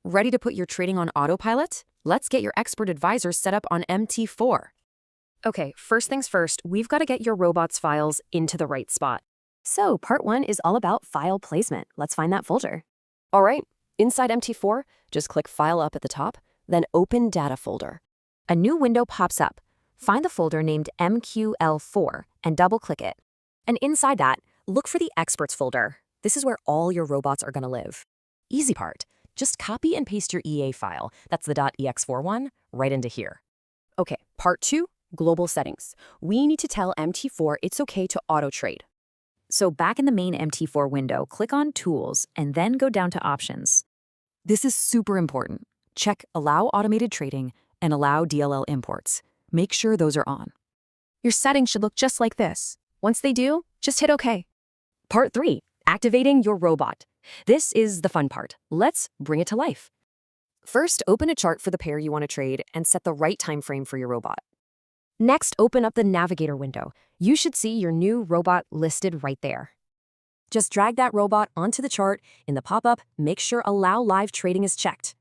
Ready to put your trading on autopilot? Let's get your expert advisors set up on MT4. Okay, first things first, we've got to get your robot's files into the right spot. So part 1 is all about file placement. Let's find that folder. All right, inside MT4, just click File up at the top, then Open Data Folder. A new window pops up. Find the folder named MQL4 and double-click it. And inside that, look for the Experts folder. This is where all your robots are going to live. Easy part. Just copy and paste your EA file, that's the .ex4 one, right into here. Okay, part 2, Global Settings. We need to tell MT4 it's okay to auto-trade. So back in the main MT4 window, click on Tools and then go down to Options. This is super important. Check Allow Automated Trading and Allow DLL Imports. Make sure those are on. Your settings should look just like this. Once they do, just hit OK. Part 3, Activating your robot. This is the fun part. Let's bring it to life. First, open a chart for the pair you want to trade and set the right time frame for your robot. Next, open up the Navigator window. You should see your new robot listed right there. Just drag that robot onto the chart. In the pop-up, make sure Allow Live Trading is checked.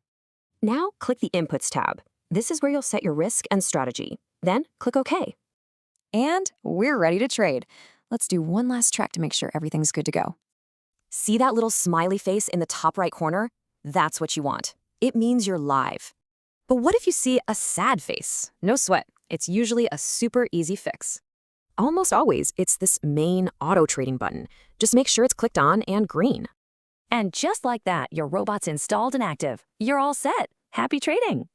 Now, click the Inputs tab. This is where you'll set your risk and strategy. Then, click OK. And we're ready to trade. Let's do one last track to make sure everything's good to go. See that little smiley face in the top right corner? That's what you want. It means you're live. But what if you see a sad face? No sweat. It's usually a super easy fix. Almost always, it's this main auto trading button. Just make sure it's clicked on and green. And just like that, your robot's installed and active. You're all set. Happy trading!